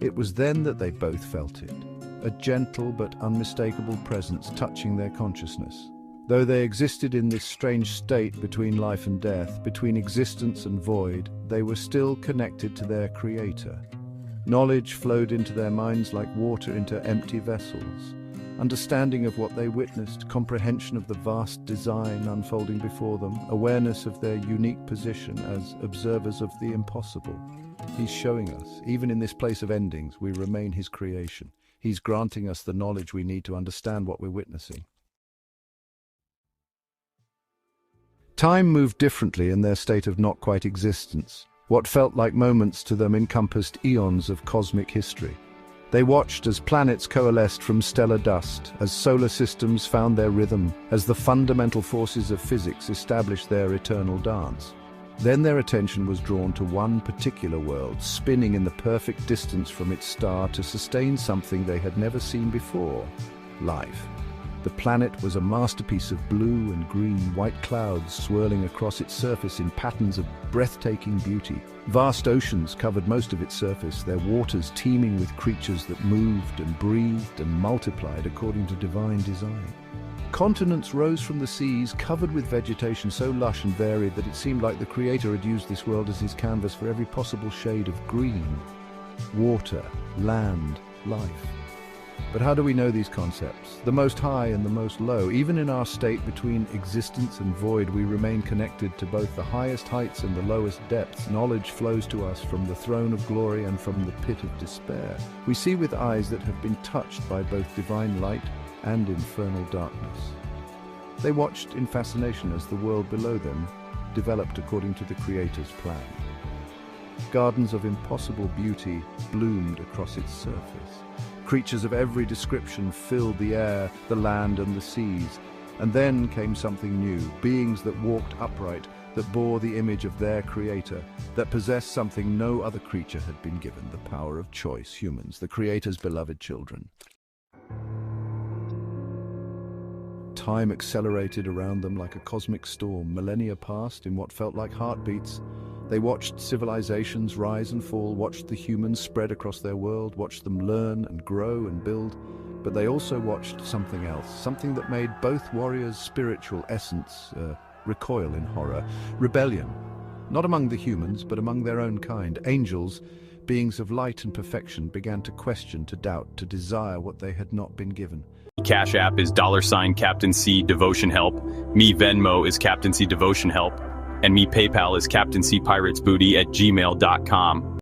It was then that they both felt it, a gentle but unmistakable presence touching their consciousness. Though they existed in this strange state between life and death, between existence and void, they were still connected to their Creator. Knowledge flowed into their minds like water into empty vessels. Understanding of what they witnessed, comprehension of the vast design unfolding before them, awareness of their unique position as observers of the impossible. He's showing us, even in this place of endings, we remain His creation. He's granting us the knowledge we need to understand what we're witnessing. Time moved differently in their state of not-quite existence. What felt like moments to them encompassed eons of cosmic history. They watched as planets coalesced from stellar dust, as solar systems found their rhythm, as the fundamental forces of physics established their eternal dance. Then their attention was drawn to one particular world, spinning in the perfect distance from its star to sustain something they had never seen before: life. The planet was a masterpiece of blue and green, white clouds swirling across its surface in patterns of breathtaking beauty. Vast oceans covered most of its surface, their waters teeming with creatures that moved and breathed and multiplied according to divine design. Continents rose from the seas, covered with vegetation so lush and varied that it seemed like the Creator had used this world as His canvas for every possible shade of green. Water, land, life. But how do we know these concepts? The most high and the most low. Even in our state between existence and void, we remain connected to both the highest heights and the lowest depths. Knowledge flows to us from the throne of glory and from the pit of despair. We see with eyes that have been touched by both divine light and infernal darkness. They watched in fascination as the world below them developed according to the Creator's plan. Gardens of impossible beauty bloomed across its surface. Creatures of every description filled the air, the land and the seas. And then came something new, beings that walked upright, that bore the image of their Creator, that possessed something no other creature had been given, the power of choice. Humans, the Creator's beloved children. Time accelerated around them like a cosmic storm. Millennia passed in what felt like heartbeats. They watched civilizations rise and fall, watched the humans spread across their world, watched them learn and grow and build. But they also watched something else, something that made both warriors' spiritual essence recoil in horror. Rebellion, not among the humans, but among their own kind. Angels, beings of light and perfection, began to question, to doubt, to desire what they had not been given. Cash App is $Captain C Devotion Help. Me Venmo is Captain C Devotion Help. And me PayPal is CaptainCPiratesBooty@gmail.com.